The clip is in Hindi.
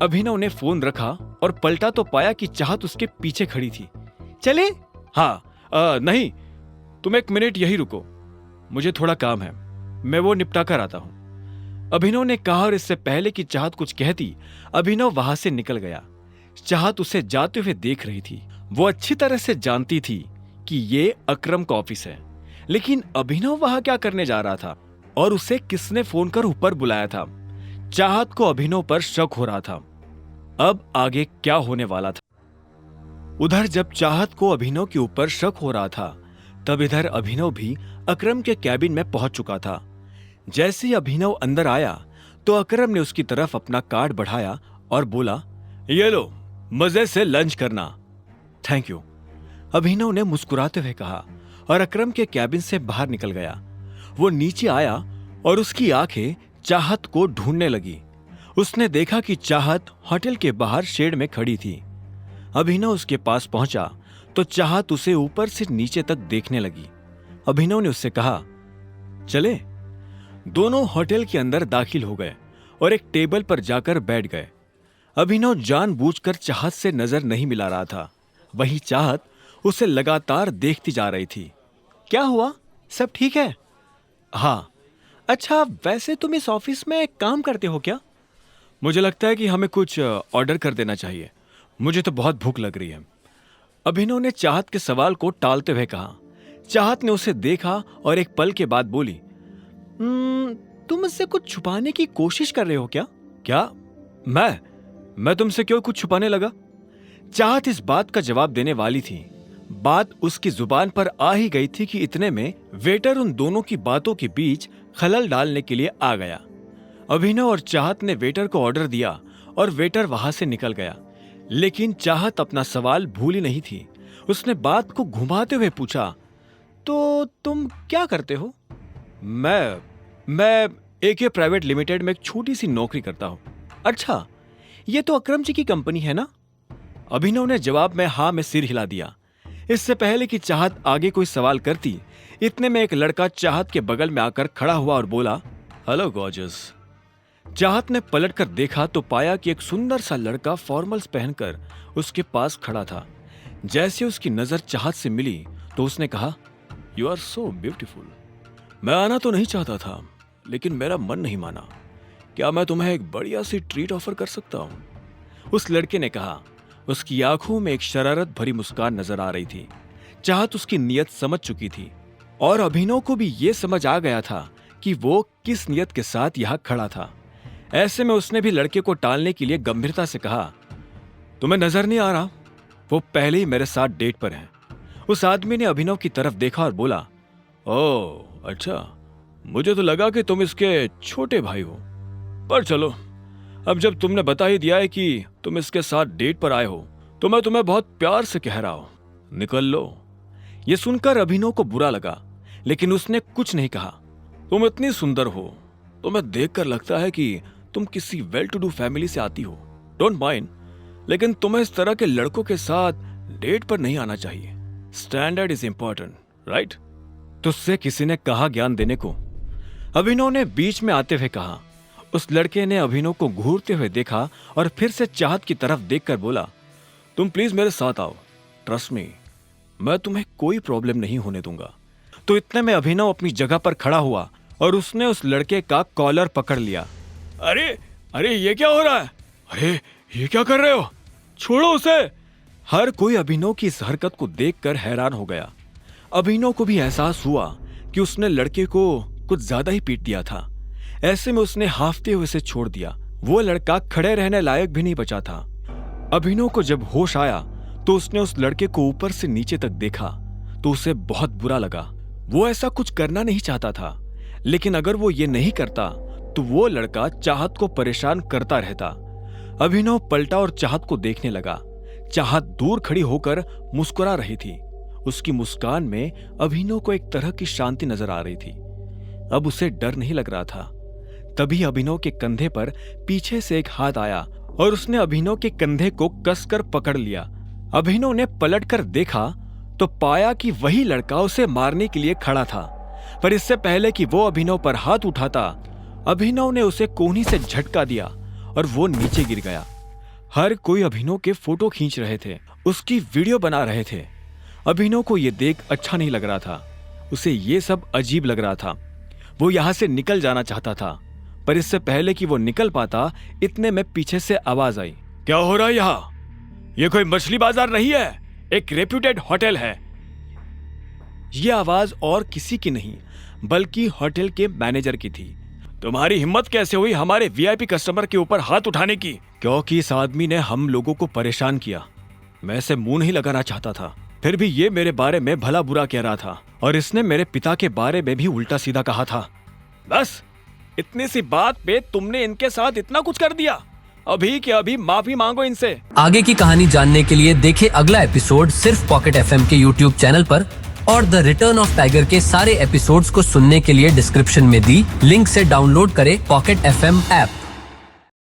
अभिनव ने फोन रखा और पलटा तो पाया कि चाहत उसके पीछे खड़ी थी। चले? हाँ, नहीं, तुम एक मिनट यही रुको, मुझे थोड़ा काम है, मैं वो निपटा कर आता हूं, अभिनव ने कहा। और इससे पहले कि चाहत कुछ कहती, अभिनव वहां से निकल गया। चाहत उसे जाते हुए देख रही थी। वो अच्छी तरह से जानती थी कि ये अकरम का ऑफिस है, लेकिन अभिनव वहां क्या करने जा रहा था और उसे किसने फोन कर ऊपर बुलाया था। चाहत को अभिनव पर शक हो रहा था। अब आगे क्या होने वाला था? उधर जब चाहत को अभिनव के ऊपर शक हो रहा था, तब इधर अभिनव भी अकरम के कैबिन में पहुंच चुका था। जैसे ही अभिनव अंदर आया तो अकरम ने उसकी तरफ अपना कार्ड बढ़ाया और बोला, ये लो, मजे से लंच करना। थैंक यू, अभिनव ने मुस्कुराते हुए कहा और अकरम के कैबिन से बाहर निकल गया। वो नीचे आया और उसकी आंखें चाहत को ढूंढने लगी। उसने देखा कि चाहत होटल के बाहर शेड में खड़ी थी। अभिनव उसके पास पहुंचा तो चाहत उसे ऊपर से नीचे तक देखने लगी। अभिनव ने उससे कहा, चले? दोनों होटल के अंदर दाखिल हो गए और एक टेबल पर जाकर बैठ गए। अभिनव जानबूझकर चाहत से नजर नहीं मिला रहा था, वहीं चाहत उसे लगातार देखती जा रही थी। क्या हुआ, सब ठीक है? हाँ। अच्छा, वैसे तुम इस ऑफिस में काम करते हो क्या? मुझे लगता है कि हमें कुछ ऑर्डर कर देना चाहिए, मुझे तो बहुत भूख लग रही है, अभिनव ने चाहत के सवाल को टालते हुए कहा। चाहत ने उसे देखा और एक पल के बाद बोली, तुम मुझसे कुछ छुपाने की कोशिश कर रहे हो क्या? क्या? मैं तुमसे क्यों कुछ छुपाने लगा? चाहत इस बात का जवाब देने वाली थी। बात उसकी जुबान पर आ ही गई थी कि इतने में वेटर उन दोनों की बातों के बीच खलल डालने के लिए आ गया। अभिनव और चाहत ने वेटर को ऑर्डर दिया और वेटर वहां से निकल गया, लेकिन चाहत अपना सवाल भूली नहीं थी। उसने बात को घुमाते हुए पूछा, तो तुम क्या करते हो? मैं AK प्राइवेट लिमिटेड में एक छोटी सी नौकरी करता हूं। अच्छा, ये तो अकरम जी की कंपनी है ना? अभिनव ने जवाब में हाँ में सिर हिला दिया। इससे पहले कि चाहत आगे कोई सवाल करती, इतने में एक लड़का चाहत के बगल में आकर खड़ा हुआ और बोला, हेलो गॉर्जियस। चाहत ने पलटकर देखा तो पाया कि एक सुंदर सा लड़का फॉर्मल्स पहनकर उसके पास खड़ा था। जैसे उसकी नजर चाहत से मिली तो उसने कहा, यू आर सो ब्यूटीफुल। मैं आना तो नहीं चाहता था, लेकिन मेरा मन नहीं माना। क्या मैं तुम्हें एक बढ़िया सी ट्रीट ऑफर कर सकता हूं? उस लड़के ने कहा। उसकी आंखों में एक शरारत भरी मुस्कान नजर आ रही थी। चाहत उसकी नीयत समझ चुकी थी और अभिनव को भी यह समझ आ गया था कि वो किस नीयत के साथ यहां खड़ा था। ऐसे में उसने भी लड़के को टालने के लिए गंभीरता से कहा, तुम्हें नजर नहीं आ रहा? वो पहले ही मेरे साथ डेट पर है। उस आदमी ने अभिनव की तरफ देखा और बोला, ओह अच्छा, मुझे तो लगा कि तुम इसके छोटे भाई हो। पर चलो, अब जब तुमने बता ही दिया है कि तुम इसके साथ डेट पर आए हो, तो मैं तुम्हें बहुत प्यार से कह रहा हूं, निकल लो। यह सुनकर अभिनव को बुरा लगा, लेकिन उसने कुछ नहीं कहा। तुम इतनी सुंदर हो, तुम्हें देखकर लगता है कि तुम किसी वेल टू डू फैमिली से आती हो। डोंट माइंड, लेकिन तुम्हें इस तरह के लड़कों के साथ डेट पर नहीं आना चाहिए। Standard is important, right? तुझसे किसी ने कहा ज्ञान देने को? अभिनव ने बीच में आते हुए कहा। उस लड़के ने अभिनव को घूरते हुए देखा और फिर से चाहत की तरफ देखकर बोला, तुम प्लीज मेरे साथ आओ, ट्रस्ट मी, मैं तुम्हें कोई प्रॉब्लम नहीं होने दूंगा। तो इतने में अभिनव अपनी जगह पर खड़ा हुआ और उसने उस लड़के का कॉलर पकड़ लिया। अरे अरे, ये क्या हो रहा है? अरे ये क्या कर रहे हो? छोड़ो उसे। हर कोई अभिनव की इस हरकत को देखकर हैरान हो गया। अभिनव को भी एहसास हुआ कि उसने लड़के को कुछ ज्यादा ही पीट दिया था। ऐसे में उसने हाफते हुए उसे छोड़ दिया। वो लड़का खड़े रहने लायक भी नहीं बचा था। अभिनव को जब होश आया तो उसने उस लड़के को ऊपर से नीचे तक देखा तो उसे बहुत बुरा लगा। वो ऐसा कुछ करना नहीं चाहता था, लेकिन अगर वो ये नहीं करता तो वो लड़का चाहत को परेशान करता रहता। अभिनव पलटा और चाहत को देखने लगा। चाहत दूर खड़ी होकर मुस्कुरा रही थी। उसकी मुस्कान में अभिनव को एक तरह की शांति नजर आ रही थी। अब उसे डर नहीं लग रहा था। तभी अभिनव के कंधे पर पीछे से एक हाथ आया और उसने अभिनव के कंधे को कसकर पकड़ लिया। अभिनव ने पलटकर देखा तो पाया कि वही लड़का उसे मारने के लिए खड़ा था, पर इससे पहले कि वो अभिनव पर हाथ उठाता, अभिनव ने उसे कोहनी से झटका दिया और वो नीचे गिर गया। हर कोई अभिनव के फोटो खींच रहे थे, उसकी वीडियो बना रहे थे। अभिनव को ये देख अच्छा नहीं लग रहा था, उसे ये सब अजीब लग रहा था। वो यहाँ से निकल जाना चाहता था, पर इससे पहले कि वो निकल पाता, इतने में पीछे से आवाज आई। क्या हो रहा है यहाँ? ये कोई मछली बाजार नहीं है, एक रेप्यूटेड होटल है। ये आवाज और किसी की नहीं बल्कि होटल के मैनेजर की थी। तुम्हारी हिम्मत कैसे हुई हमारे वीआईपी कस्टमर के ऊपर हाथ उठाने की? क्योंकि इस आदमी ने हम लोगों को परेशान किया। मैं इसे मुंह नहीं लगाना चाहता था, फिर भी ये मेरे बारे में भला बुरा कह रहा था और इसने मेरे पिता के बारे में भी उल्टा सीधा कहा था। बस इतनी सी बात पे तुमने इनके साथ इतना कुछ कर दिया? अभी के अभी माफी मांगो इनसे। आगे की कहानी जानने के लिए देखें अगला एपिसोड सिर्फ पॉकेट एफएम के यूट्यूब चैनल पर, और द रिटर्न ऑफ टाइगर के सारे एपिसोड्स को सुनने के लिए डिस्क्रिप्शन में दी लिंक से डाउनलोड करें पॉकेट एफएम ऐप।